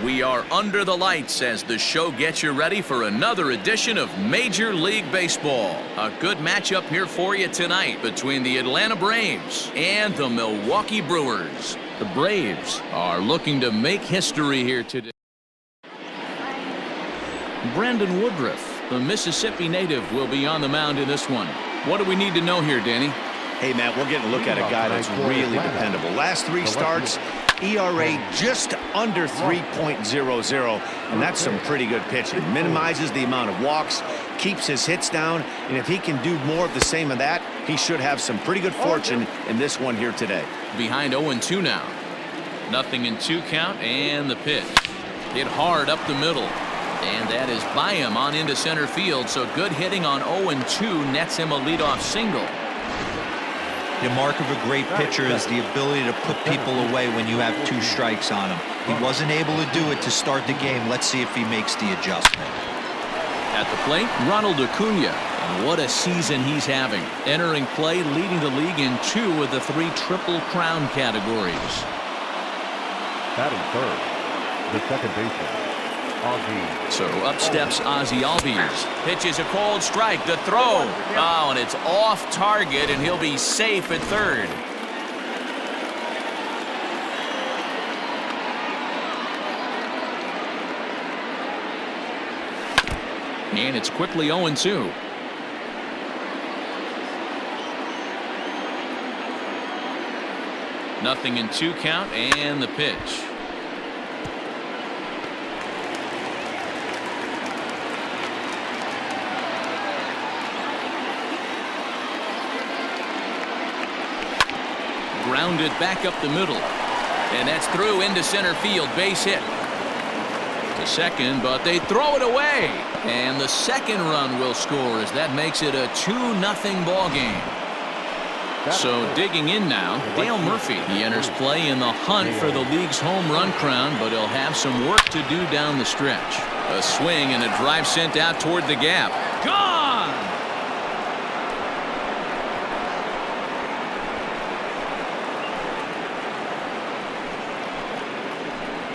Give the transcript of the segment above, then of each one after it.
We are under the lights as the show gets you ready for another edition of Major League Baseball. A good matchup here for you tonight between the Atlanta Braves and the Milwaukee Brewers. The Braves are looking to make history here today. Brandon Woodruff, the Mississippi native, will be on the mound in this one. What do we need to know here, Danny? Hey, Matt, we're getting a look at a guy that's really dependable. Last 3 starts, ERA just under 3.00, and that's some pretty good pitching. Minimizes the amount of walks, keeps his hits down, and if he can do more of the same of that, he should have some pretty good fortune in this one here today. Behind 0-2 now. Nothing in 2 count, and the pitch. Hit hard up the middle. And that is by him on into center field, so good hitting on 0-2 nets him a leadoff single. The mark of a great pitcher is the ability to put people away when you have 2 strikes on him. He wasn't able to do it to start the game. Let's see if he makes the adjustment. At the plate, Ronald Acuna. And what a season he's having. Entering play, leading the league in 2 of the 3 Triple Crown categories. Batting third, the second baseman, Ozzie. So up steps Ozzie Albies. Pitches a cold strike. The throw. Oh, and it's off target, and he'll be safe at third. And it's quickly 0-2. Nothing in 2 count, and the pitch. Grounded back up the middle, and that's through into center field. Base hit to second, but they throw it away, and the second run will score as that makes it a 2-0 ball game. So digging in now, Dale Murphy. He enters play in the hunt for the league's home run crown, but he'll have some work to do down the stretch. A swing and a drive sent out toward the gap. Gone!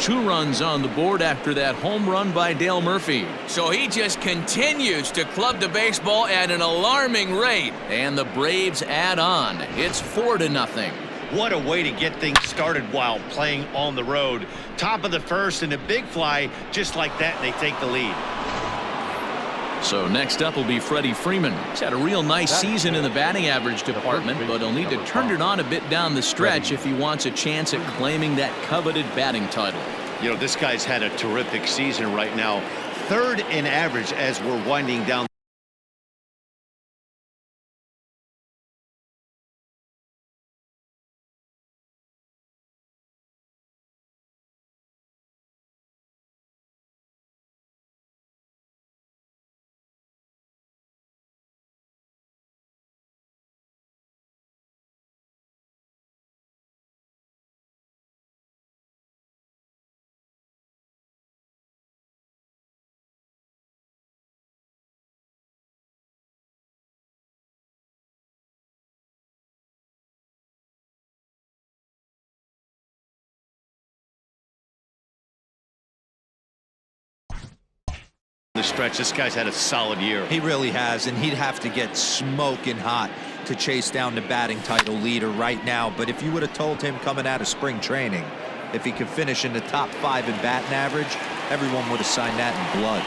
2 runs on the board after that home run by Dale Murphy. So he just continues to club the baseball at an alarming rate. And the Braves add on. It's 4-0. What a way to get things started while playing on the road. Top of the first and a big fly, just like that, and they take the lead. So next up will be Freddie Freeman. He's had a real nice season in the batting average department, but he'll need to turn it on a bit down the stretch if he wants a chance at claiming that coveted batting title. You know, this guy's had a terrific season right now. 3rd in average as we're winding down. The stretch, this guy's had a solid year. He really has, and he'd have to get smoking hot to chase down the batting title leader right now. But if you would have told him coming out of spring training, if he could finish in the top 5 in batting average, everyone would have signed that in blood.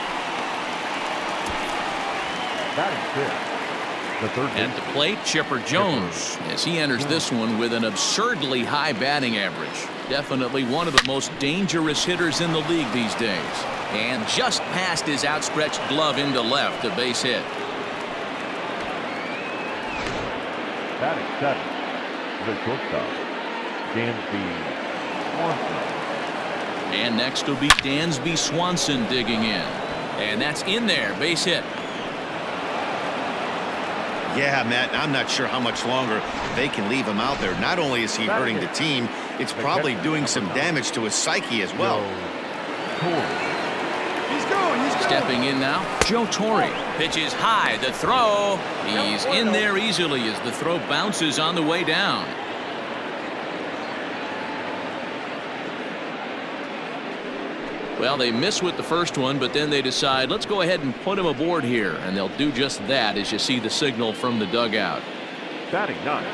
Batting fifth, the third baseman. At the plate, Chipper Jones, as he enters this one with an absurdly high batting average. Definitely one of the most dangerous hitters in the league these days. And just past his outstretched glove into left, a base hit. Batting seventh, the shortstop, Dansby Swanson. And next will be Dansby Swanson digging in. And that's in there, base hit. Yeah, Matt, I'm not sure how much longer they can leave him out there. Not only is he hurting the team, it's probably doing some damage to his psyche as well. Stepping in now, Joe Torre. Pitches high, the throw. He's in there easily as the throw bounces on the way down. Well, they miss with the first one, but then they decide, let's go ahead and put him aboard here. And they'll do just that as you see the signal from the dugout. Batting ninth.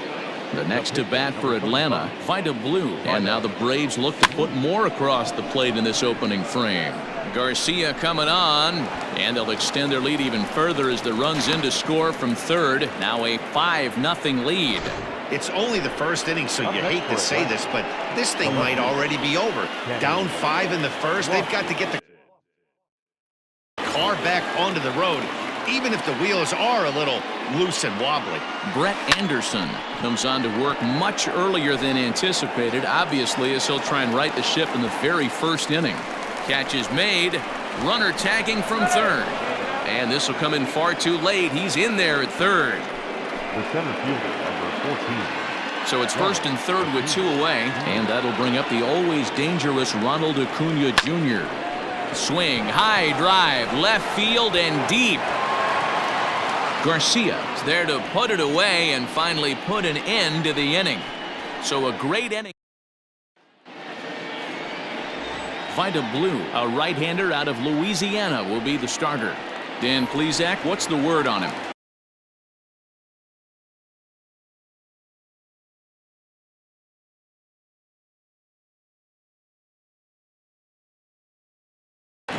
The next to bat for Atlanta, Vida Blue. And now the Braves look to put more across the plate in this opening frame. Garcia coming on, and they'll extend their lead even further as the runs in to score from third. Now a 5-0 lead. It's only the first inning, so you hate to say this, but this thing might already be over. Down 5 in the first, they've got to get the car back onto the road, even if the wheels are a little loose and wobbly. Brett Anderson comes on to work much earlier than anticipated, obviously, as he'll try and right the ship in the very first inning. Catch is made, runner tagging from third. And this will come in far too late. He's in there at third. The center fielder, number 14. So it's first and third with 2 away, and that'll bring up the always dangerous Ronald Acuna Jr. Swing, high drive, left field and deep. Garcia is there to put it away and finally put an end to the inning. So a great inning. Vida Blue, a right-hander out of Louisiana, will be the starter. Dan Plesac, what's the word on him?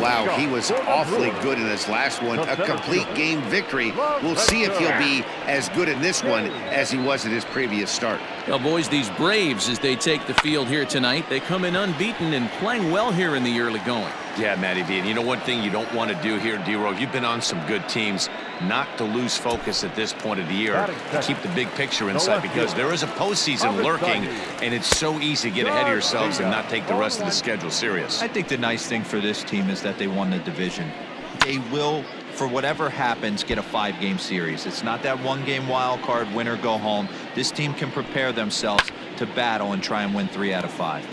Wow, he was awfully good in this last one. A complete game victory. We'll see if he'll be as good in this one as he was in his previous start. Well, boys, these Braves, as they take the field here tonight, they come in unbeaten and playing well here in the early going. Yeah, Matty V. And you know one thing you don't want to do here, D-Row, you've been on some good teams, not to lose focus at this point of the year, to keep the big picture inside, because there is a postseason lurking, and it's so easy to get ahead of yourselves and not take the rest of the schedule serious. I think the nice thing for this team is that they won the division. They will, for whatever happens, get a 5-game series. It's not that 1-game wild card, win or go home. This team can prepare themselves to battle and try and win 3 out of 5.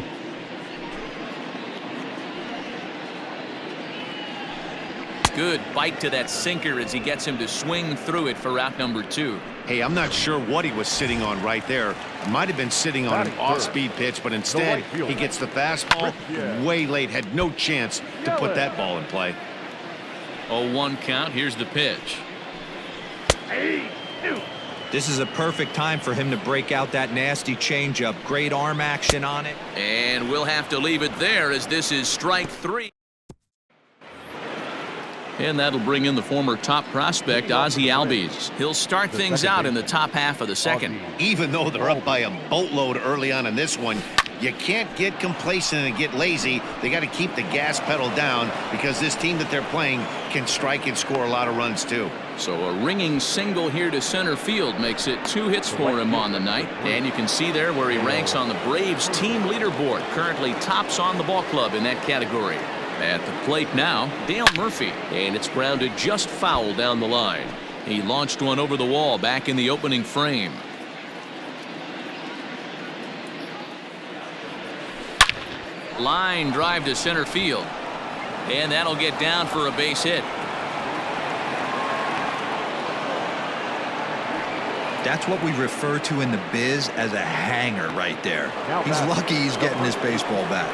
Good bite to that sinker as he gets him to swing through it for out number 2. Hey, I'm not sure what he was sitting on right there. Might have been sitting on an off-speed pitch, but instead he gets the fastball way late. Had no chance to put that ball in play. 0-1 count. Here's the pitch. This is a perfect time for him to break out that nasty changeup. Great arm action on it. And we'll have to leave it there as this is strike 3. And that'll bring in the former top prospect, Ozzie Albies. He'll start things out in the top half of the second. Even though they're up by a boatload early on in this one, you can't get complacent and get lazy. They got to keep the gas pedal down because this team that they're playing can strike and score a lot of runs too. So a ringing single here to center field makes it 2 hits for him on the night. And you can see there where he ranks on the Braves team leaderboard. Currently tops on the ball club in that category. At the plate now, Dale Murphy, and it's grounded just foul down the line. He launched one over the wall back in the opening frame. Line drive to center field, and that'll get down for a base hit. That's what we refer to in the biz as a hanger right there. He's lucky he's getting this baseball bat.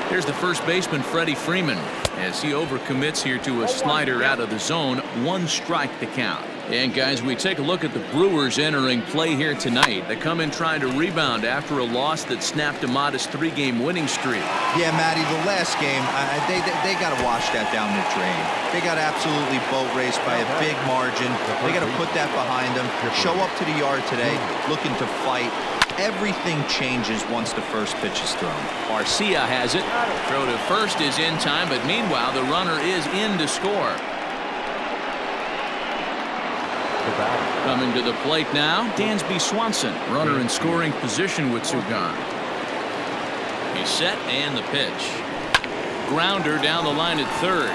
Here's the first baseman, Freddie Freeman, as he overcommits here to a slider out of the zone. 1 strike to count. And guys, we take a look at the Brewers entering play here tonight. They come in trying to rebound after a loss that snapped a modest 3-game winning streak. Yeah, Matty, the last game, they got to wash that down the drain. They got absolutely boat raced by a big margin. They got to put that behind them. Show up to the yard today looking to fight. Everything changes once the first pitch is thrown. Garcia has it. Throw to first is in time, but meanwhile the runner is in to score. Coming to the plate now, Dansby Swanson, runner in scoring position with 2 gone. He's set and the pitch. Grounder down the line at third.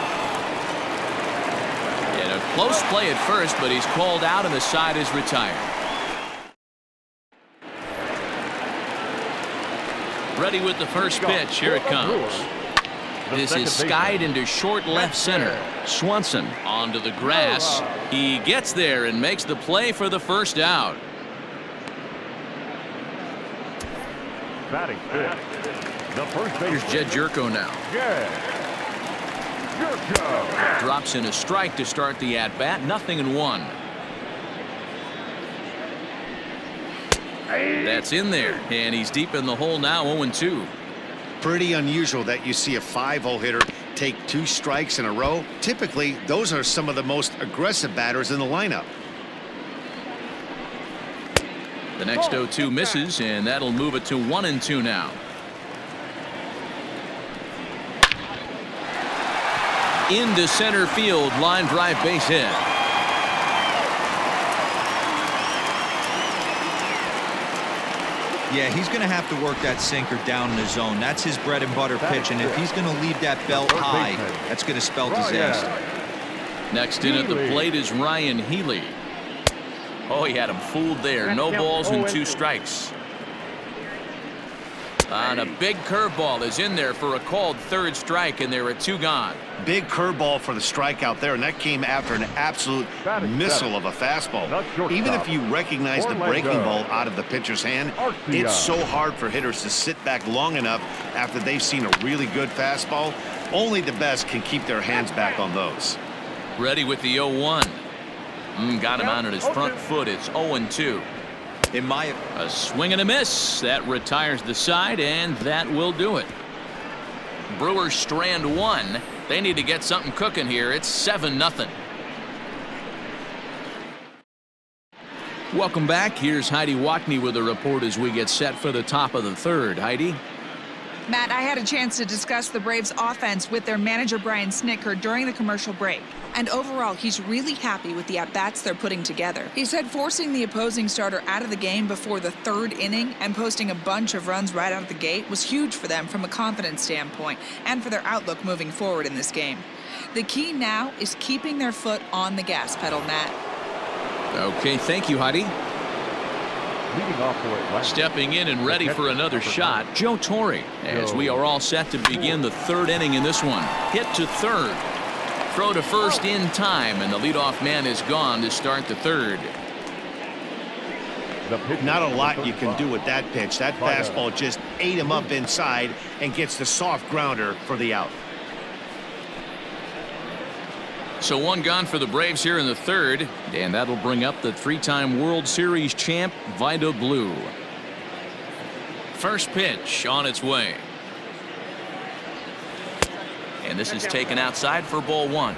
And a close play at first, but he's called out and the side is retired. Ready with the first pitch. Here it comes. This is skied into short left center. Swanson onto the grass. He gets there and makes the play for the first out. Batting fifth, The first Here's baseman. Jed Jerko now. Jed Jerko. Drops in a strike to start the at-bat. 0-1. That's in there, and he's deep in the hole now. 0-2. Pretty unusual that you see a 5-hole hitter take 2 strikes in a row. Typically, those are some of the most aggressive batters in the lineup. The next 0-2 misses, and that'll move it to 1-2 now. Into center field, line drive, base hit. Yeah, he's going to have to work that sinker down in the zone. That's his bread and butter pitch, and if he's going to leave that belt high, that's going to spell disaster. Next in at the plate is Ryan Healy. Oh, he had him fooled there. No balls and 2 strikes. And a big curveball is in there for a called 3rd strike, and there are 2 gone. Big curveball for the strikeout there, and that came after an absolute missile of a fastball. Even if you recognize the breaking ball out of the pitcher's hand, it's so hard for hitters to sit back long enough after they've seen a really good fastball. Only the best can keep their hands back on those. Ready with the 0-1. Got him on his front foot. It's 0-2. A swing and a miss. That retires the side, and that will do it. Brewers strand 1. They need to get something cooking here. It's 7-0. Welcome back. Here's Heidi Watney with a report as we get set for the top of the 3rd. Heidi? Matt, I had a chance to discuss the Braves offense with their manager Brian Snitker during the commercial break. And overall, he's really happy with the at-bats they're putting together. He said forcing the opposing starter out of the game before the 3rd inning and posting a bunch of runs right out of the gate was huge for them from a confidence standpoint and for their outlook moving forward in this game. The key now is keeping their foot on the gas pedal, Matt. Okay, thank you, Heidi. Leading off for Atlanta. Stepping in and ready for another shot, Joe Torre, as we are all set to begin the 3rd inning in this one. Hit to 3rd. Throw to first in time, and the leadoff man is gone to start the 3rd. Not a lot you can do with that pitch. That fastball just ate him up inside and gets the soft grounder for the out. So 1 gone for the Braves here in the 3rd, and that'll bring up the 3-time World Series champ, Vida Blue. First pitch on its way. And this is taken outside for ball 1.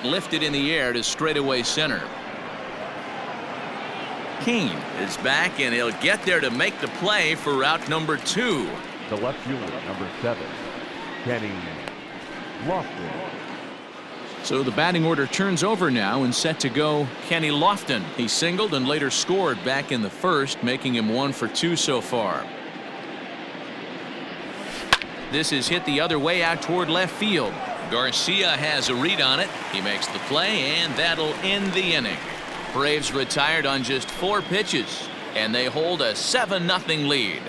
Lifted in the air to straightaway center. Kane is back, and he'll get there to make the play for out number 2. The left fielder, number 7, Kenny Lofton. So the batting order turns over now, and set to go Kenny Lofton. He singled and later scored back in the 1st, making him 1 for 2 so far. This is hit the other way out toward left field. Garcia has a read on it. He makes the play, and that'll end the inning. Braves retired on just 4 pitches, and they hold a 7-0 lead.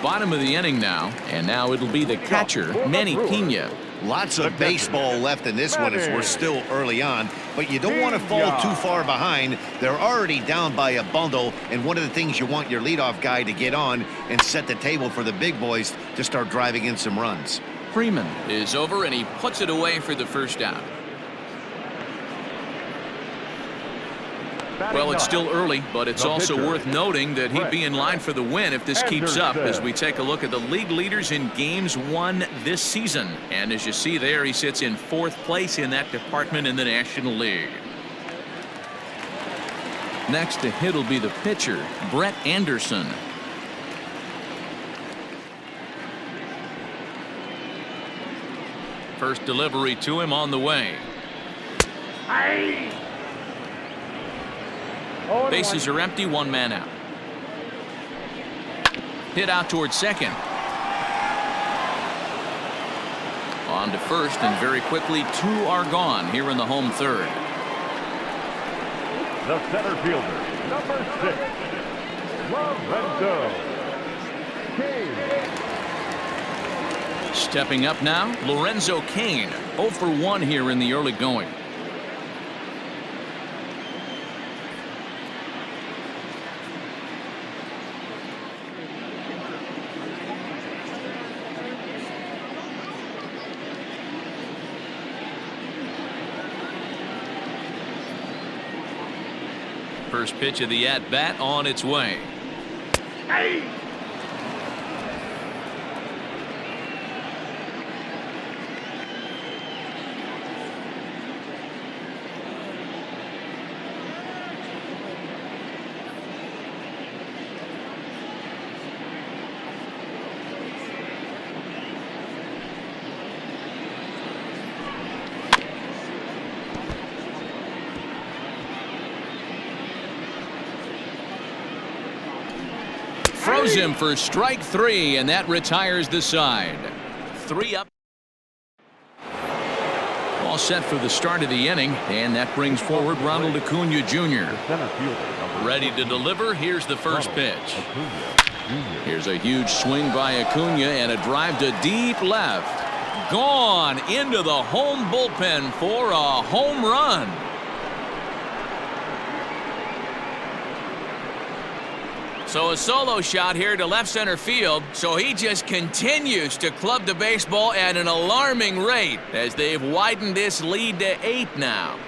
Bottom of the inning now, and now it'll be the catcher, Manny Pena. Lots of baseball left in this one as we're still early on, but you don't want to fall too far behind. They're already down by a bundle, and one of the things you want your leadoff guy to get on and set the table for the big boys to start driving in some runs. Freeman is over, and he puts it away for the 1st out. Well, it's still early, but it's also worth noting that he'd be in line for the win if this keeps up, as we take a look at the league leaders in games won this season. And as you see there, he sits in 4th place in that department in the National League. Next to hit will be the pitcher, Brett Anderson. First delivery to him on the way. Bases are empty, 1 man out. Hit out towards second. On to first, and very quickly 2 are gone here in the home 3rd. The center fielder, number 6, Lorenzo. Stepping up now, Lorenzo Cain, 0 for 1 here in the early going. First pitch of the at-bat on its way. Throws him for strike 3, and that retires the side. 3 up. All set for the start of the inning, and that brings forward Ronald Acuna Jr. Ready to deliver. Here's the first pitch. Here's a huge swing by Acuna and a drive to deep left. Gone into the home bullpen for a home run. So a solo shot here to left center field. So he just continues to club the baseball at an alarming rate as they've widened this lead to 8 now.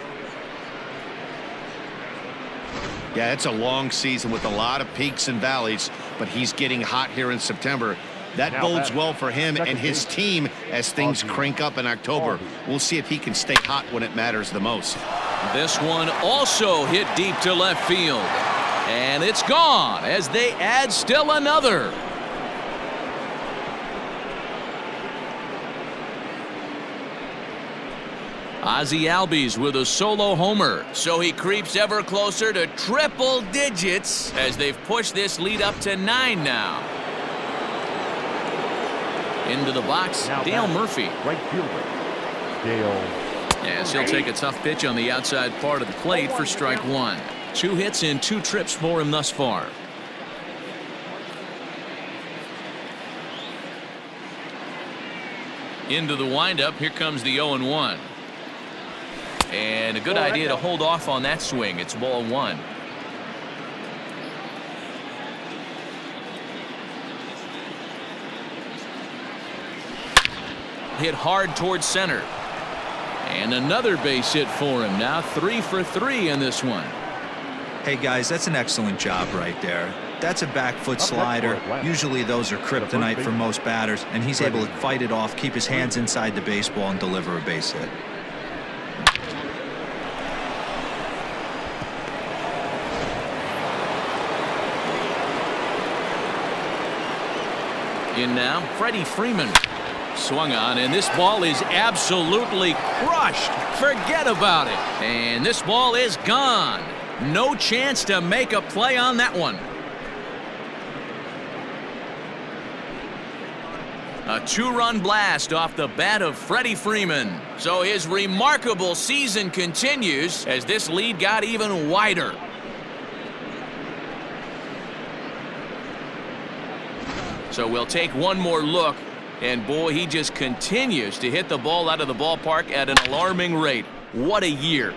Yeah, it's a long season with a lot of peaks and valleys, but he's getting hot here in September. That bodes well for him and his team as things crank up in October. We'll see if he can stay hot when it matters the most. This one also hit deep to left field. And it's gone as they add still another. Ozzie Albies with a solo homer, so he creeps ever closer to triple digits as they've pushed this lead up to 9 now. Into the box, Dale Murphy. Right fielder, Dale. Yes, he'll take a tough pitch on the outside part of the plate for strike 1. 2 hits and 2 trips for him thus far. Into the windup. Here comes the 0-1. And a good idea to hold off on that swing. It's ball 1. Hit hard towards center. And another base hit for him. Now 3 for 3 in this one. Hey guys, that's an excellent job right there. That's a back foot slider. Usually those are kryptonite for most batters, and he's able to fight it off, keep his hands inside the baseball, and deliver a base hit. In now, Freddie Freeman. Swung on, and this ball is absolutely crushed. Forget about it. And this ball is gone. No chance to make a play on that one. A 2-run blast off the bat of Freddie Freeman. So his remarkable season continues as this lead got even wider. So we'll take one more look. And boy, he just continues to hit the ball out of the ballpark at an alarming rate. What a year.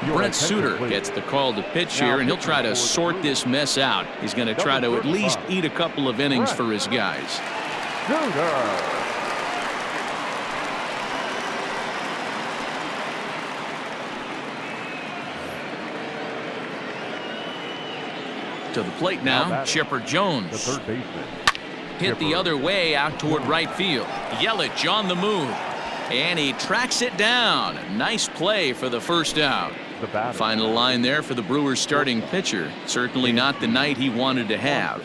Brent Suter gets the call to pitch here, and he'll try to sort this mess out. He's going to try to at least eat a couple of innings for his guys. To the plate now, Chipper Jones. The third baseman. Hit the other way out toward right field. Yelich on the move. And he tracks it down. Nice play for the first out. Final line there for the Brewers starting pitcher. Certainly not the night he wanted to have.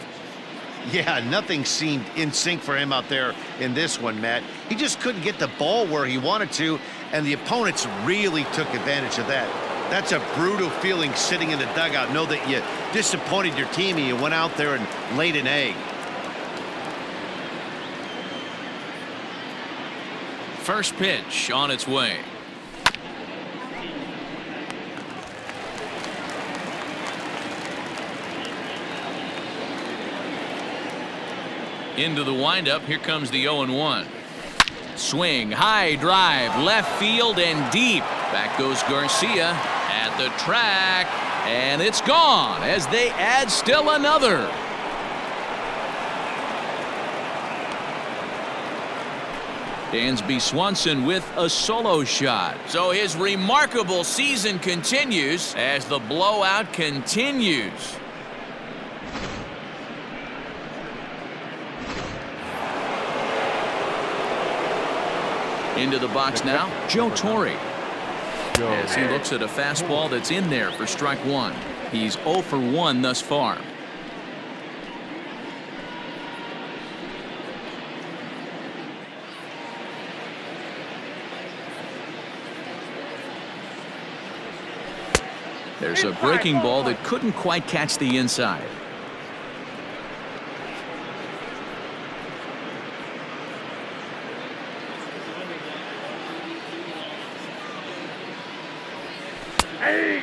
Yeah, nothing seemed in sync for him out there in this one, Matt. He just couldn't get the ball where he wanted to, and the opponents really took advantage of that. That's a brutal feeling sitting in the dugout. Know that you disappointed your team and you went out there and laid an egg. First pitch on its way. Into the windup. Here comes the 0-1. Swing, high drive, left field and deep. Back goes Garcia at the track, and it's gone as they add still another. Dansby Swanson with a solo shot. So his remarkable season continues as the blowout continues. Into the box now, Joe Torre. As he looks at a fastball that's in there for strike one. He's 0 for 1 thus far. There's a breaking ball that couldn't quite catch the inside.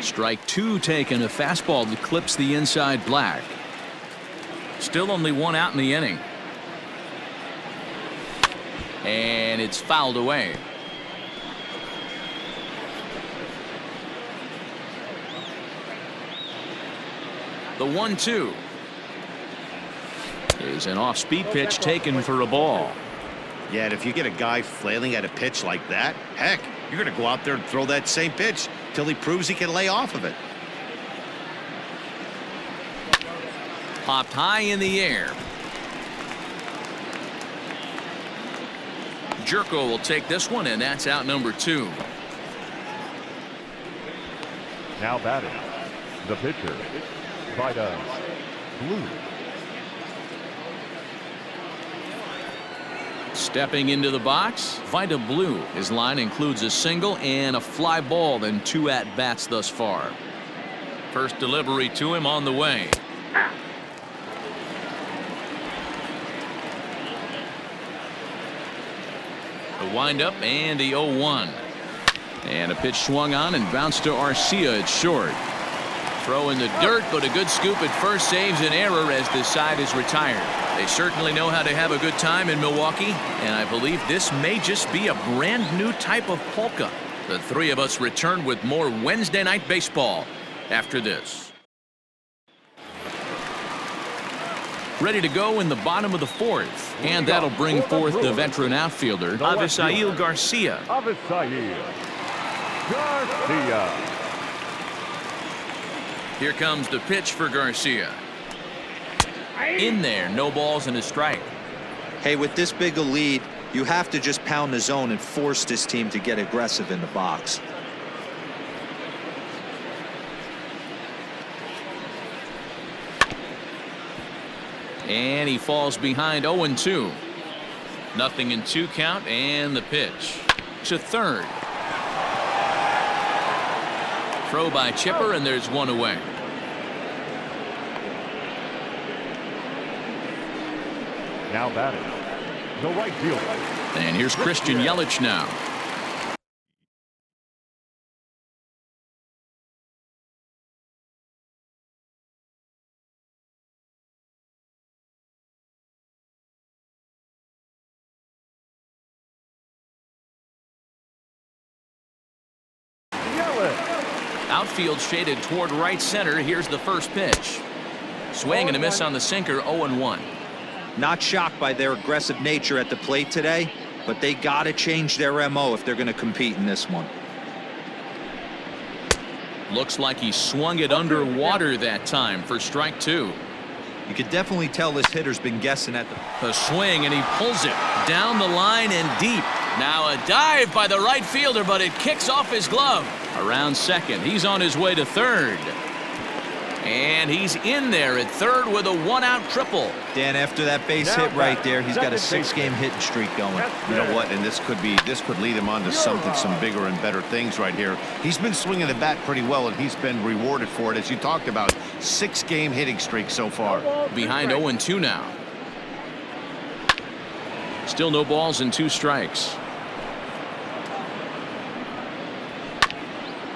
Strike two taken, a fastball that clips the inside black. Still only one out in the inning. And it's fouled away. The 1-2 is an off-speed pitch taken for a ball. Yeah, and if you get a guy flailing at a pitch like that, heck, you're going to go out there and throw that same pitch till he proves he can lay off of it. Popped high in the air. Jerko will take this one, and that's out number 2. Now batting, the pitcher, Vida Blue. Stepping into the box, Vida Blue. His line includes a single and a fly ball and 2 at-bats thus far. First delivery to him on the way. The windup and the 0-1. And a pitch swung on and bounced to Arcia at short. Throw in the dirt, but a good scoop at first saves an error as the side is retired. They certainly know how to have a good time in Milwaukee, and I believe this may just be a brand new type of polka. The three of us return with more Wednesday Night Baseball after this. Ready to go in the bottom of the 4th, and that'll bring forth the veteran outfielder, Avisail Garcia. Avisail Garcia. Here comes the pitch for Garcia. In there, no balls and a strike. Hey, with this big a lead, you have to just pound the zone and force this team to get aggressive in the box. And he falls behind 0-2. Nothing in 2 count, and the pitch to third. Throw by Chipper, and there's one away. Now batting, the right fielder. And here's Christian Yelich now. Outfield shaded toward right center. Here's the first pitch. Swing and a miss on the sinker. 0-1. Not shocked by their aggressive nature at the plate today, but they got to change their MO if they're going to compete in this one. Looks like he swung it underwater that time for strike 2. You could definitely tell this hitter's been guessing at the swing, and he pulls it down the line and deep. Now a dive by the right fielder, but it kicks off his glove. Around second. He's on his way to third. And he's in there at third with a 1-out triple. Dan, after that base hit right there, he's got a 6-game hitting streak going. You know what? And this could lead him on to some bigger and better things right here. He's been swinging the bat pretty well, and he's been rewarded for it, as you talked about. 6-game hitting streak so far. Behind 0-2 now. Still no balls and 2 strikes.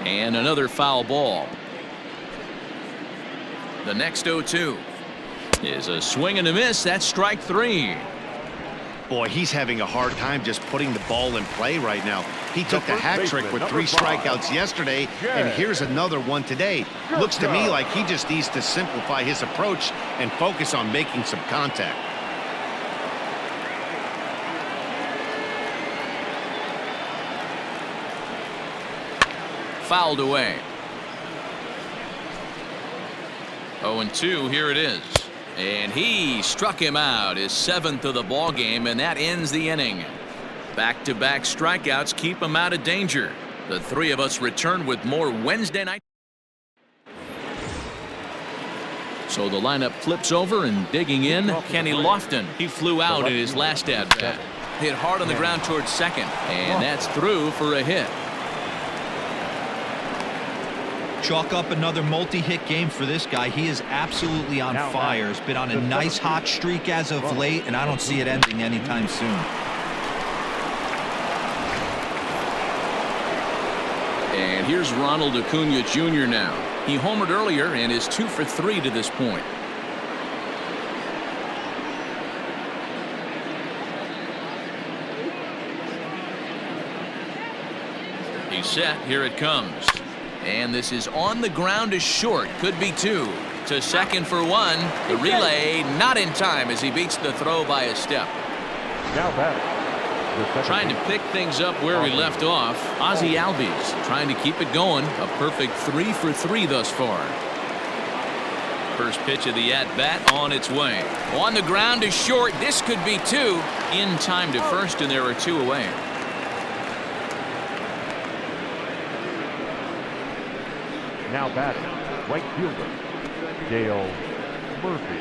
And another foul ball. The next 0-2. Is a swing and a miss. That's strike 3. Boy, he's having a hard time just putting the ball in play right now. He took the hat trick with 3 strikeouts yesterday, and here's another one today. Looks to me like he just needs to simplify his approach and focus on making some contact. Fouled away. 0-2, here it is. And he struck him out, his 7th of the ball game, and that ends the inning. Back-to-back strikeouts keep him out of danger. The 3 of us return with more Wednesday night. So the lineup flips over, and digging in, Kenny Lofton. He flew out in his last at-bat. Hit hard on the ground towards second, and that's through for a hit. Chalk up another multi-hit game for this guy. He is absolutely on fire. He's been on a nice hot streak as of late, and I don't see it ending anytime soon. And here's Ronald Acuna Jr. now. He homered earlier and is 2 for 3 to this point. He's set. Here it comes. And this is on the ground to short. Could be 2. To second for 1. The relay not in time as he beats the throw by a step. Now batting. Trying to pick things up where we left off. Ozzie Albies trying to keep it going. A perfect 3 for 3 thus far. First pitch of the at-bat on its way. On the ground to short. This could be 2. In time to first, and there are 2 away. Now batting. Right fielder, Dale Murphy.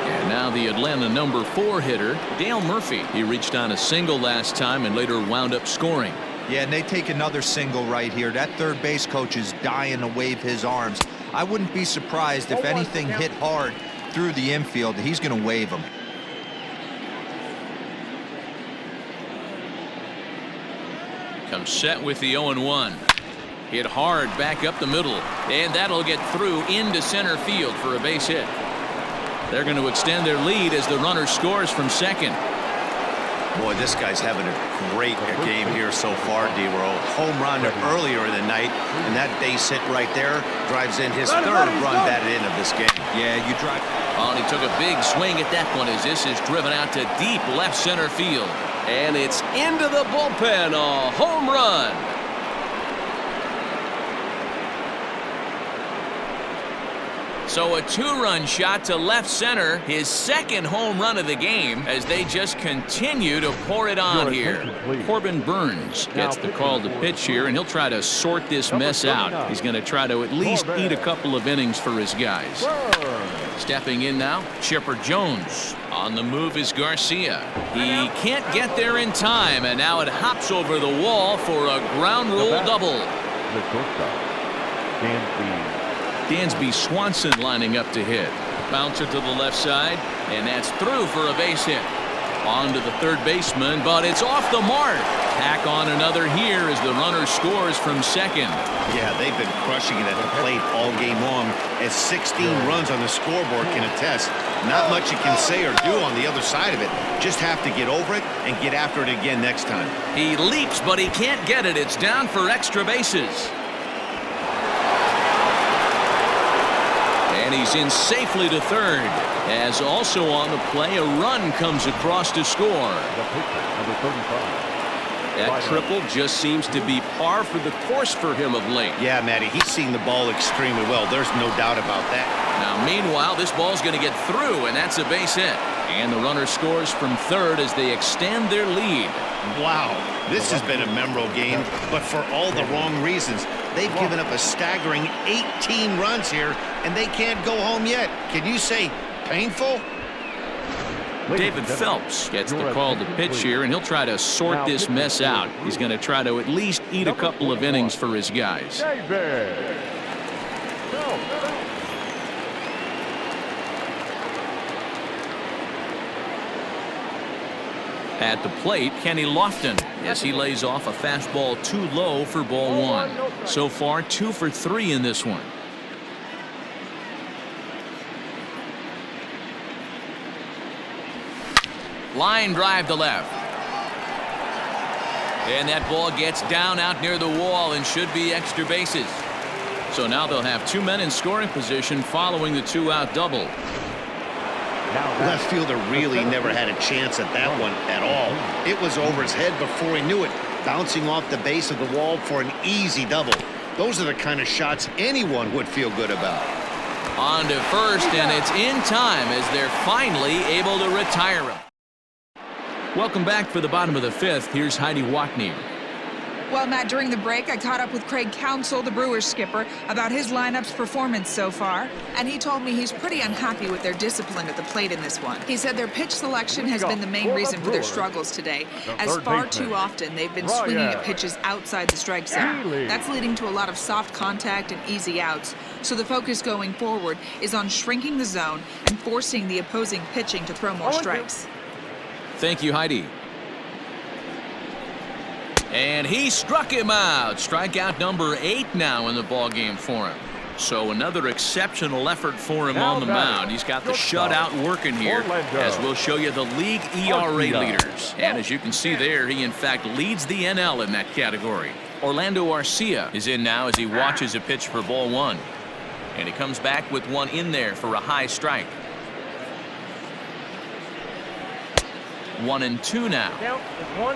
And now the Atlanta number 4 hitter, Dale Murphy. He reached on a single last time and later wound up scoring. Yeah, and they take another single right here. That third base coach is dying to wave his arms. I wouldn't be surprised if anything hit hard through the infield. He's going to wave them. Comes set with the 0-1. Hit hard back up the middle, and that'll get through into center field for a base hit. They're going to extend their lead as the runner scores from second. Boy, this guy's having a great game here so far, D-Roll. Home run earlier in the night, and that base hit right there drives in his 3rd run batted in of this game. Yeah, you drive. Oh, and he took a big swing at that one as this is driven out to deep left center field. And it's into the bullpen, a home run. So a 2-run shot to left center, his 2nd home run of the game as they just continue to pour it on here. Corbin Burns gets the call to pitch here, and he'll try to sort this mess out. He's going to try to at least eat a couple of innings for his guys. Stepping in now, Chipper Jones. On the move is Garcia. He can't get there in time, and now it hops over the wall for a ground rule double. The shortstop, Dansby Swanson lining up to hit. Bouncer to the left side, and that's through for a base hit. On to the third baseman, but it's off the mark. Tack on another here as the runner scores from second. Yeah, they've been crushing it at the plate all game long, as 16 runs on the scoreboard can attest. Not much you can say or do on the other side of it. Just have to get over it and get after it again next time. He leaps, but he can't get it. It's down for extra bases. And he's in safely to third, as also on the play a run comes across to score. the pitcher, number 35. That triple just seems to be par for the course for him of late. Yeah, Matty, he's seeing the ball extremely well. There's no doubt about that. Now, meanwhile, this ball's going to get through, and that's a base hit. And the runner scores from third as they extend their lead. Wow, this has been a memorable game, but for all the wrong reasons. They've given up a staggering 18 runs here, and they can't go home yet. Can you say painful? David Phelps gets the call to pitch here, and he'll try to sort this mess out. He's going to try to at least eat a couple of innings for his guys. David Phelps. At the plate, Kenny Lofton, as he lays off a fastball too low for ball one. So far, 2 for 3 in this one. Line drive to left. And that ball gets down out near the wall and should be extra bases. So now they'll have 2 men in scoring position following the 2-out double. Left fielder really never had a chance at that one at all. It was over his head before he knew it, bouncing off the base of the wall for an easy double. Those are the kind of shots anyone would feel good about. On to first, and it's in time as they're finally able to retire him. Welcome back for the bottom of the 5th. Here's Heidi Watney. Well, Matt, during the break, I caught up with Craig Counsell, the Brewers skipper, about his lineup's performance so far, and he told me he's pretty unhappy with their discipline at the plate in this one. He said their pitch selection has been the main reason for their struggles today, as far too often they've been swinging at pitches outside the strike zone. That's leading to a lot of soft contact and easy outs, so the focus going forward is on shrinking the zone and forcing the opposing pitching to throw more strikes. Thank you, Heidi. And he struck him out. Strikeout number 8 now in the ballgame for him. So another exceptional effort for him on the mound. He's got the shutout working here, as we'll show you the league ERA leaders. And as you can see there, he in fact leads the NL in that category. Orlando Arcia is in now as he watches a pitch for ball 1. And he comes back with one in there for a high strike. 1-2 now.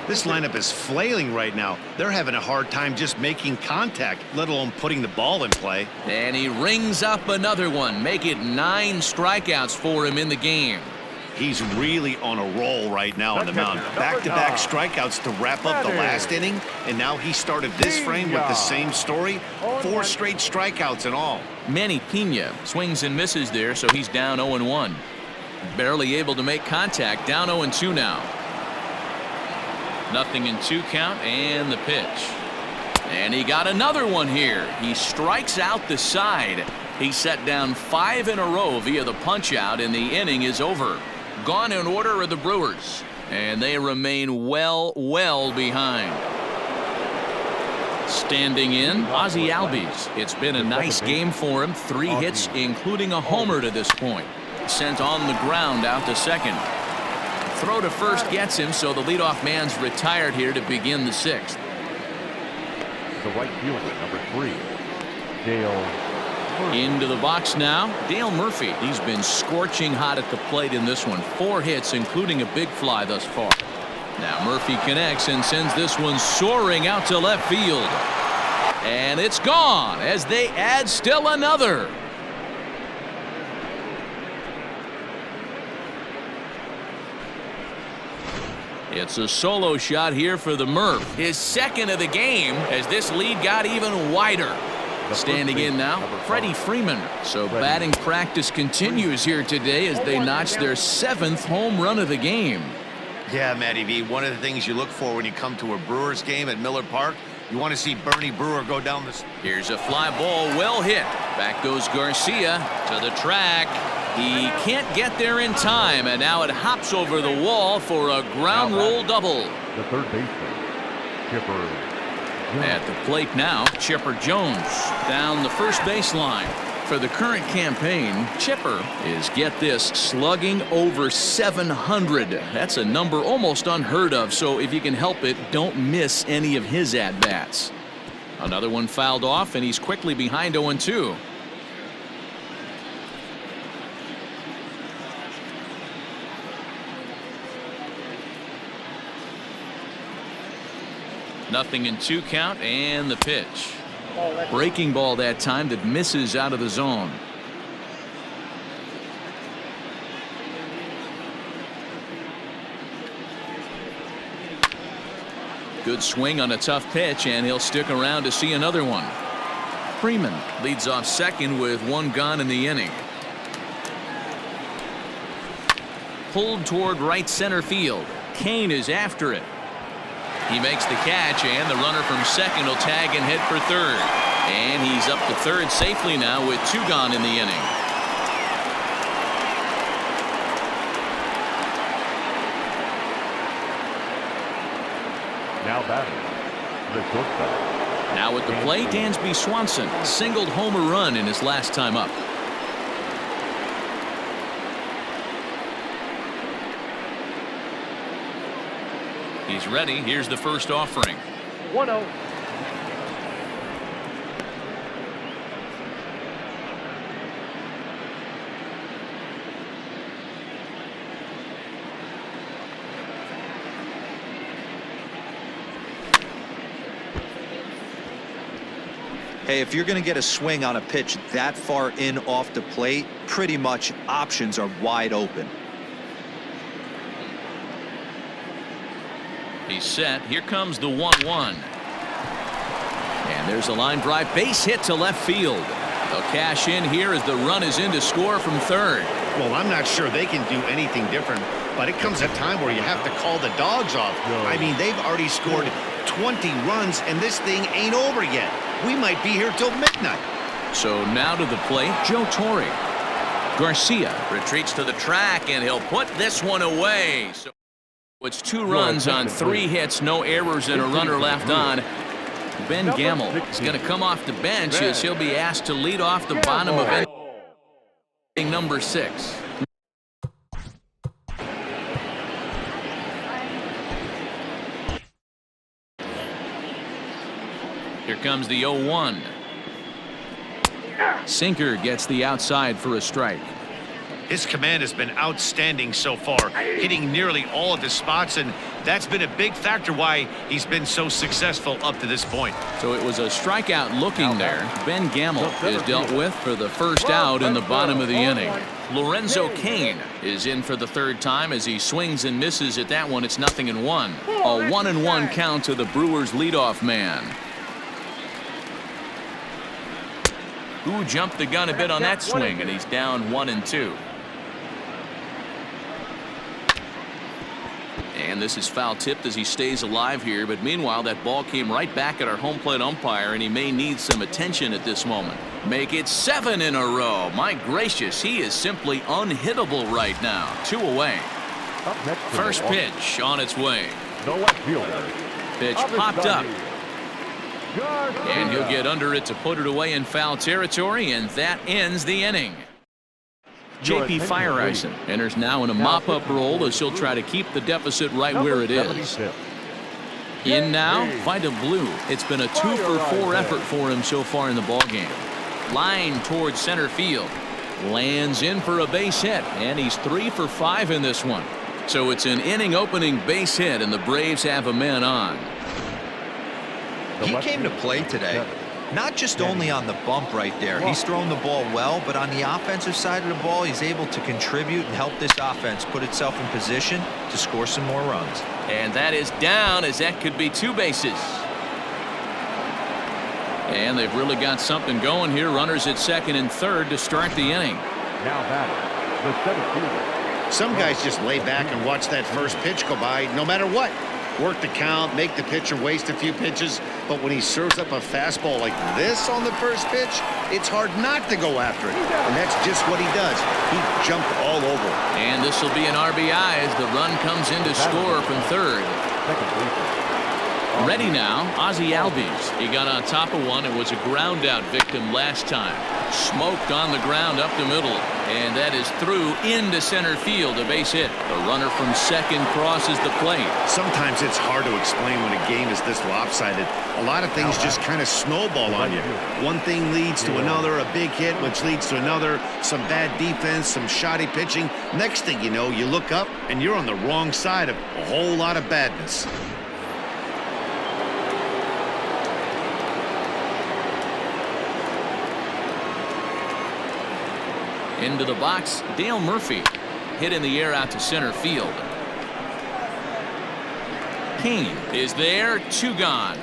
This lineup is flailing right now. They're having a hard time just making contact, let alone putting the ball in play. And he rings up another one. Make it 9 strikeouts for him in the game. He's really on a roll right now on the mound. Back-to-back strikeouts to wrap up the last inning, and now he started this frame with the same story. 4 straight strikeouts in all. Manny Pena swings and misses there, so he's down 0-1. Barely able to make contact, down 0-2 now. 0-2 count, and the pitch. And he got another one here. He strikes out the side. He set down 5 in a row via the punch-out, and the inning is over. Gone in order are the Brewers, and they remain well behind. Standing in, Ozzie Albies. It's been a nice game for him. 3 hits, including a homer to this point. Sent on the ground out to second. Throw to first gets him, so the leadoff man's retired here to begin the 6th. The right fielder, number 3, Dale Murphy. Into the box now, Dale Murphy. He's been scorching hot at the plate in this one. 4 hits, including a big fly thus far. Now Murphy connects and sends this one soaring out to left field. And it's gone as they add still another. It's a solo shot here for the Murph. His 2nd of the game as this lead got even wider. Standing in now, Freddie Freeman. So batting practice continues here today as they notch their 7th home run of the game. Yeah, Matty V, one of the things you look for when you come to a Brewers game at Miller Park, you want to see Bernie Brewer go down the... Here's a fly ball, well hit. Back goes Garcia to the track. He can't get there in time, and now it hops over the wall for a ground rule double. The third baseman, Chipper Jones. At the plate now, Chipper Jones down the first baseline. For the current campaign, Chipper is, get this, slugging over 700. That's a number almost unheard of, so if you can help it, don't miss any of his at-bats. Another one fouled off, and he's quickly behind 0-2. Nothing in 2 count, and the pitch. Breaking ball that time that misses out of the zone. Good swing on a tough pitch, and he'll stick around to see another one. Freeman leads off second with 1 gone in the inning. Pulled toward right center field. Kane is after it. He makes the catch, and the runner from second will tag and hit for third. And he's up to third safely now with 2 gone in the inning. Now batting, the shortstop. Now at the plate, Dansby Swanson singled homer run in his last time up. He's ready. Here's the first offering. 1-0. Hey, if you're going to get a swing on a pitch that far in off the plate, pretty much options are wide open. He's set. Here comes the 1-1. And there's a line drive base hit to left field. They'll cash in here as the run is in to score from third. Well, I'm not sure they can do anything different, but it comes a time where you have to call the dogs off. I mean, they've already scored 20 runs, and this thing ain't over yet. We might be here till midnight. So now to the plate, Joe Torre. Garcia retreats to the track, and he'll put this one away. So it's 2 runs on 3 hits, no errors, and a runner left on. Ben Gamble is going to come off the bench as he'll be asked to lead off the bottom of inning number 6. Here comes the 0-1. Sinker gets the outside for a strike. His command has been outstanding so far, hitting nearly all of his spots, and that's been a big factor why he's been so successful up to this point. So it was a strikeout looking there. Ben Gamble is dealt with for the first out in the bottom of the inning. Lorenzo Cain is in for the 3rd time as he swings and misses at that one. It's 0-1. A 1-1 count to the Brewers leadoff man. Who jumped the gun a bit on that swing, and he's down 1-2. And this is foul tipped as he stays alive here, but meanwhile that ball came right back at our home plate umpire, and he may need some attention at this moment. Make it 7 in a row. My gracious, he is simply unhittable right now. 2 away. First pitch on its way. The left fielder. Pitch popped up. And he'll get under it to put it away in foul territory, and that ends the inning. J.P. Fireisen enters now in a mop-up role as he'll try to keep the deficit right where it is. In now, Vida Blue. It's been a 2-for-4 effort for him so far in the ballgame. Line towards center field. Lands in for a base hit, and he's 3 for 5 in this one. So it's an inning-opening base hit, and the Braves have a man on. He came to play today, not just only on the bump right there. He's thrown the ball well, but on the offensive side of the ball, he's able to contribute and help this offense put itself in position to score some more runs. And that is down, as that could be 2 bases. And they've really got something going here. Runners at 2nd and 3rd to start the inning. Now batting, the 7th fielder. Some guys just lay back and watch that first pitch go by no matter what. Work the count, make the pitcher waste a few pitches, but when he serves up a fastball like this on the first pitch, it's hard not to go after it, and that's just what he does. He jumped all over. And this will be an RBI as the run comes in to score from 3rd. Ready now, Ozzie Albies. He got on top of one and was a ground-out victim last time. Smoked on the ground up the middle, and that is through into center field, a base hit. The runner from 2nd crosses the plate. Sometimes it's hard to explain when a game is this lopsided. A lot of things just kind of snowball on you. One thing leads to another, a big hit, which leads to another, some bad defense, some shoddy pitching. Next thing you know, you look up and you're on the wrong side of a whole lot of badness. Into the box, Dale Murphy. Hit in the air out to center field. Cain is there, 2 gone.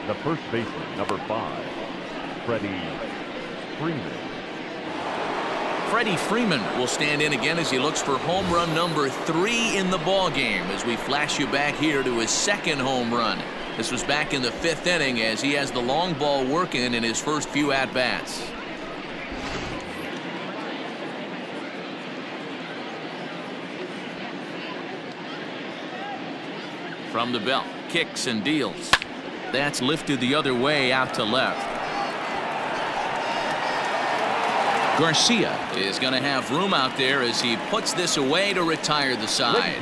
The first baseman, number 5, Freddie Freeman. Freddie Freeman will stand in again as he looks for home run number 3 in the ballgame as we flash you back here to his 2nd home run. This was back in the 5th inning as he has the long ball working in his first few at-bats. From the belt, kicks and deals. That's lifted the other way out to left. Garcia is going to have room out there as he puts this away to retire the side.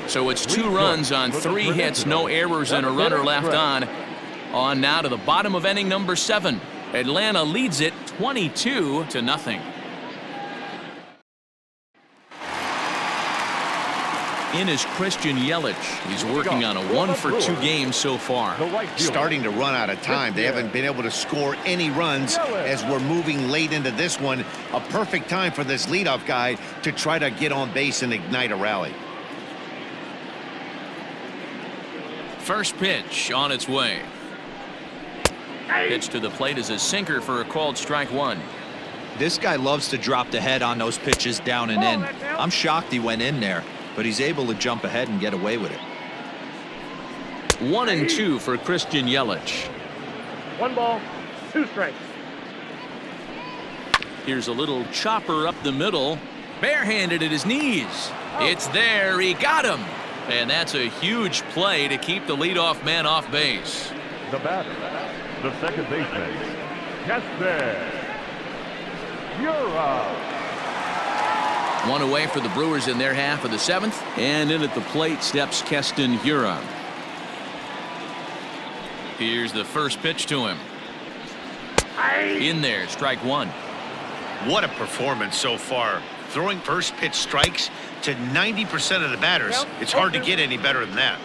So it's 2 runs on 3 hits, no errors, and a runner left on. On now to the bottom of inning number 7. Atlanta leads it 22-0. In is Christian Yelich. He's working on a 1-for-2 game so far. Starting to run out of time. They haven't been able to score any runs as we're moving late into this one. A perfect time for this leadoff guy to try to get on base and ignite a rally. First pitch on its way. Pitch to the plate is a sinker for a called strike 1. This guy loves to drop the head on those pitches down and in. I'm shocked he went in there, but he's able to jump ahead and get away with it. 1-2 for Christian Yelich. 1 ball, 2 strikes. Here's a little chopper up the middle. Barehanded at his knees. It's there. He got him. And that's a huge play to keep the leadoff man off base. The batter, the second baseman, Keston. You're up. 1 away for the Brewers in their half of the 7th. And in at the plate steps Keston Hiura. Here's the first pitch to him. In there, strike 1. What a performance so far. Throwing first pitch strikes to 90% of the batters. It's hard to get any better than that.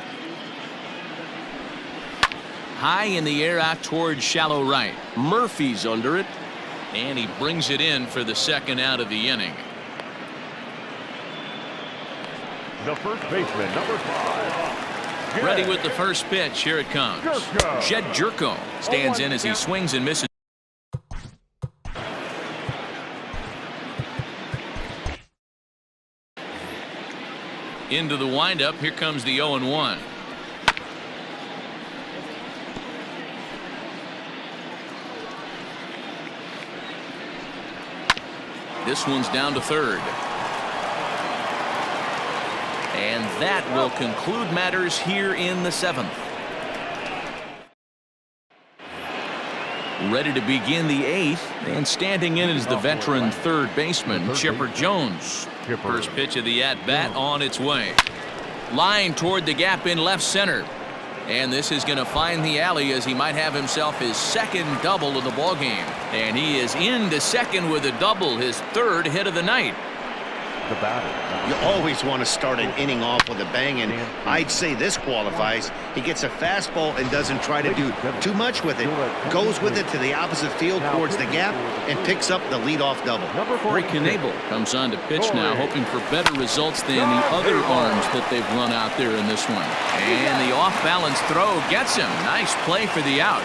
High in the air out towards shallow right. Murphy's under it. And he brings it in for the second out of the inning. The first baseman, number 5. Ready with the first pitch. Here it comes. Jed Jerko stands in as he swings and misses. Into the windup. Here comes the 0-1. This one's down to third. And that will conclude matters here in the 7th. Ready to begin the 8th, and standing in is the veteran third baseman, Chipper Jones. First pitch of the at-bat on its way. Line toward the gap in left center. And this is going to find the alley as he might have himself his second double of the ballgame. And he is into second with a double, his 3rd hit of the night. The batter. You always want to start an inning off with a bang, and I'd say this qualifies. He gets a fastball and doesn't try to do too much with it. Goes with it to the opposite field towards the gap and picks up the leadoff double. Corey Knebel comes on to pitch now, hoping for better results than the other arms that they've run out there in this one. And the off-balance throw gets him. Nice play for the out.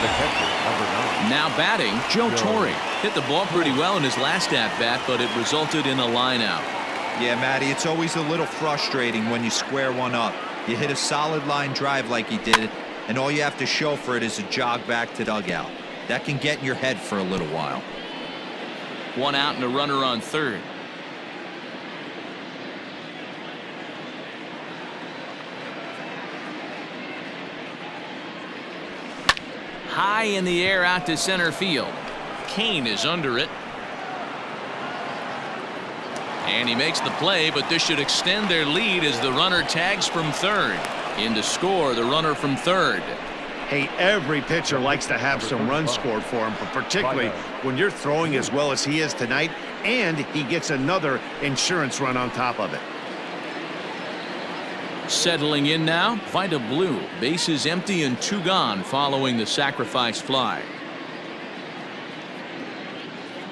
The catcher, number 9. Now batting, Joe Torre. Hit the ball pretty well in his last at-bat, but it resulted in a line out. Yeah, Matty, it's always a little frustrating when you square one up. You hit a solid line drive like he did, and all you have to show for it is a jog back to dugout. That can get in your head for a little while. 1 out and a runner on third. High in the air out to center field. Kane is under it. And he makes the play, but this should extend their lead as the runner tags from third. In to score, the runner from third. Hey, every pitcher likes to have some runs scored for him, but particularly when you're throwing as well as he is tonight, and he gets another insurance run on top of it. Settling in now, Vida Blue. Bases empty and 2 gone following the sacrifice fly.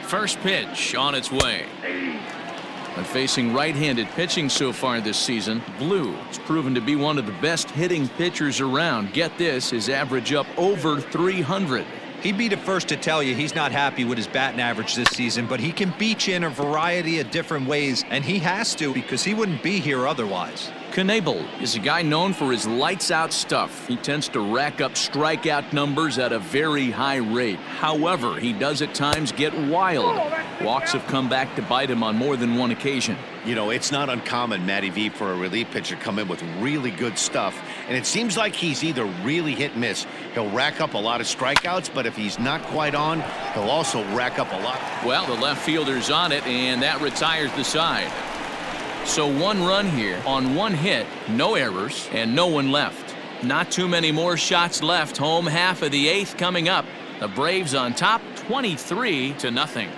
First pitch on its way. And facing right-handed pitching so far this season, Blue has proven to be one of the best hitting pitchers around. Get this, his average up over 300. He'd be the first to tell you he's not happy with his batting average this season, but he can beat you in a variety of different ways, and he has to because he wouldn't be here otherwise. Knebel is a guy known for his lights-out stuff. He tends to rack up strikeout numbers at a very high rate. However, he does at times get wild. Walks have come back to bite him on more than one occasion. You know, it's not uncommon, Matty V, for a relief pitcher to come in with really good stuff, and it seems like he's either really hit and miss. He'll rack up a lot of strikeouts, but if he's not quite on, he'll also rack up a lot. Well, the left fielder's on it, and that retires the side. So 1 run here on 1 hit, no errors, and no one left. Not too many more shots left. Home half of the 8th coming up. The Braves on top, 23-0.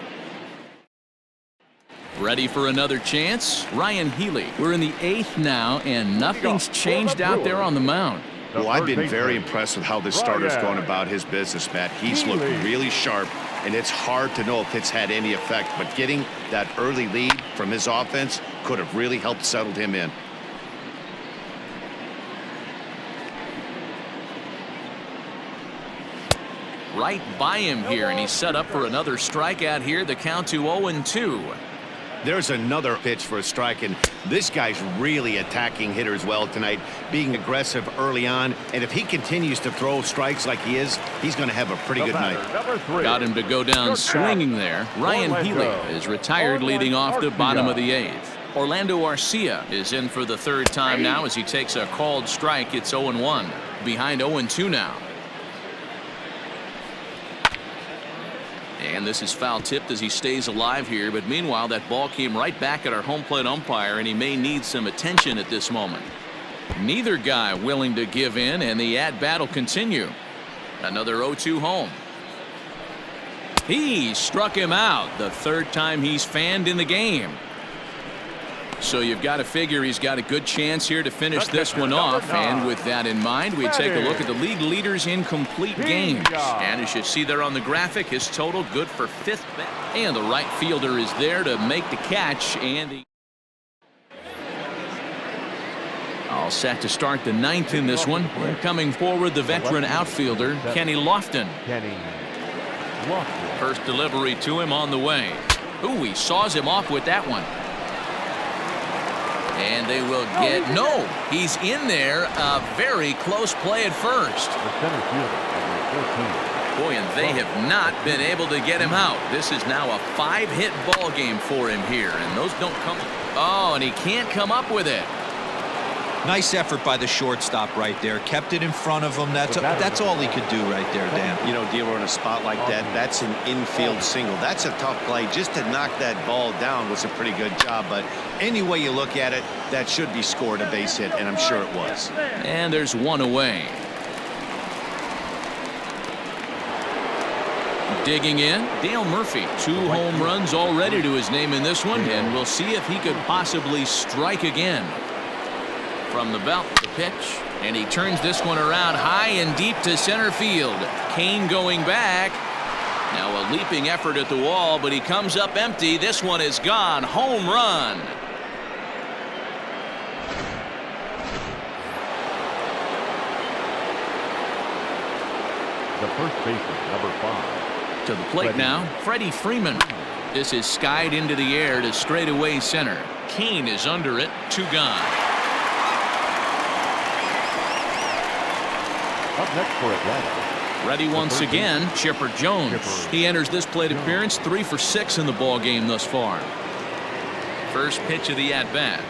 Ready for another chance? Ryan Healy. We're in the 8th now, and nothing's changed out there on the mound. Well, I've been very impressed with how this starter's going about his business, Matt. He's looked really sharp, and it's hard to know if it's had any effect, but getting that early lead from his offense could have really helped settle him in. Right by him here, and he's set up for another strikeout here. The count to 0-2. There's another pitch for a strike, and this guy's really attacking hitters well tonight, being aggressive early on, and if he continues to throw strikes like he is, he's going to have a pretty good night. Got him to go down swinging there. Ryan Healy is retired, leading off the bottom of the 8th. Orlando Arcia is in for the 3rd time now as he takes a called strike. It's 0-1. Behind 0-2 now. And this is foul tipped as he stays alive here, but meanwhile that ball came right back at our home plate umpire, and he may need some attention at this moment. Neither guy willing to give in, and the at-bat will continue. Another 0-2 home. He struck him out, the 3rd time he's fanned in the game. So you've got to figure he's got a good chance here to finish this one off. And with that in mind, we take a look at the league leaders in complete games. And as you see there on the graphic, his total good for 5th. And the right fielder is there to make the catch. And all set to start the 9th in this one. Coming forward, the veteran outfielder, Kenny Lofton. First delivery to him on the way. Ooh, he saws him off with that one. And they will get, no, he's in there. A very close play at first. Boy, and they have not been able to get him out. This is now a 5-hit ball game for him here, and those don't come. Oh, and he can't come up with it. Nice effort by the shortstop right there. Kept it in front of him. That's all he could do right there, Dan. You know, Dero, in a spot like that, that's an infield single. That's a tough play. Just to knock that ball down was a pretty good job. But any way you look at it, that should be scored a base hit, and I'm sure it was. And there's one away. Digging in, Dale Murphy. 2 home runs already to his name in this one, and we'll see if he could possibly strike again. From the belt, the pitch, and he turns this one around high and deep to center field. Kane going back. Now a leaping effort at the wall, but he comes up empty. This one is gone. Home run. The first baseman, number 5. To the plate now, Freddie Freeman. This is skied into the air to straightaway center. Kane is under it. 2 gone. Up next for Atlanta. Ready once again, Chipper Jones. He enters this plate appearance 3 for 6 in the ball game thus far. First pitch of the at-bat.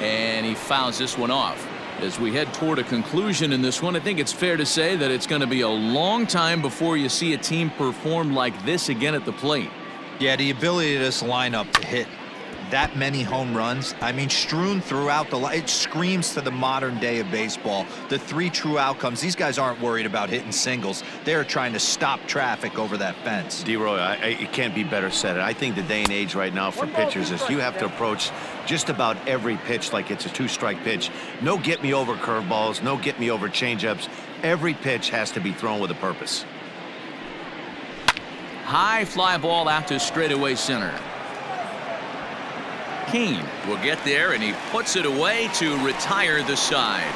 And he fouls this one off. As we head toward a conclusion in this one, I think it's fair to say that it's going to be a long time before you see a team perform like this again at the plate. Yeah, the ability of this lineup to hit that many home runs, I mean, strewn throughout the line, it screams to the modern day of baseball. The 3 true outcomes. These guys aren't worried about hitting singles. They're trying to stop traffic over that fence. D-Roy, it can't be better said. I think the day and age right now for pitchers is you have to approach just about every pitch like it's a 2-strike pitch. No get me over curveballs, no get me over changeups. Every pitch has to be thrown with a purpose. High fly ball out to straightaway center. Kane will get there, and he puts it away to retire the side.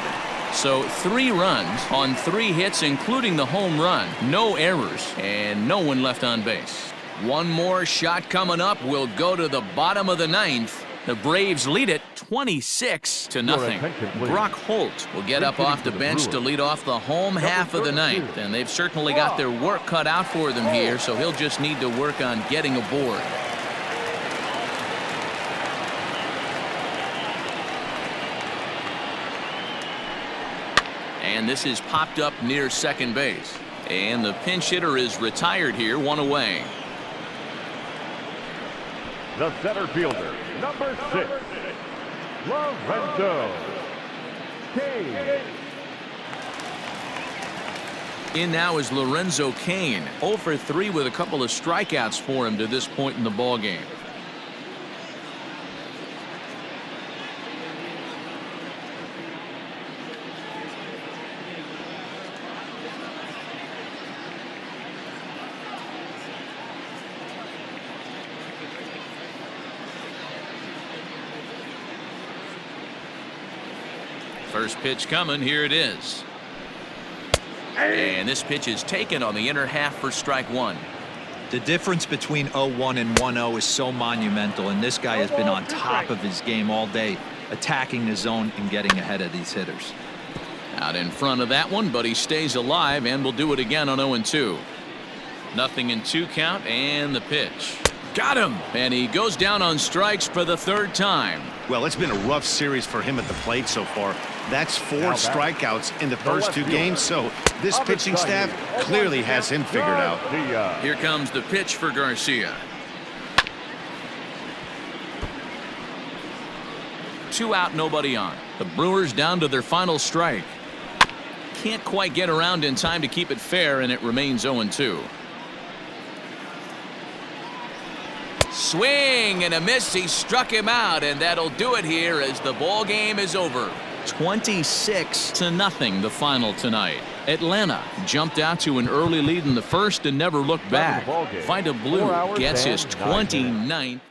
So 3 runs on 3 hits, including the home run. No errors, and no one left on base. One more shot coming up. Will go to the bottom of the 9th. The Braves lead it 26-0. Brock Holt will get up off the bench to lead off the home half of the ninth, and they've certainly got their work cut out for them here, so he'll just need to work on getting aboard. And this is popped up near second base. And the pinch hitter is retired here, one away. The center fielder, number 6, Lorenzo Cain. In now is Lorenzo Cain, 0 for 3 with a couple of strikeouts for him to this point in the ballgame. First pitch coming. Here it is. And this pitch is taken on the inner half for strike one. The difference between 0-1 and 1-0 is so monumental, and this guy has been on top of his game all day, attacking the zone and getting ahead of these hitters. Out in front of that one, but he stays alive and will do it again on 0-2. 0-2 count, and the pitch. Got him! And he goes down on strikes for the third time. Well, it's been a rough series for him at the plate so far. That's 4 strikeouts in the first 2 games, so this pitching staff clearly has him figured out. Here comes the pitch for Garcia. 2 out, nobody on. The Brewers down to their final strike. Can't quite get around in time to keep it fair, and it remains 0-2. Swing and a miss. He struck him out, and that'll do it here as the ball game is over. 26-0 the final tonight. Atlanta jumped out to an early lead in the first and never looked back. Vida Blue gets his 29th.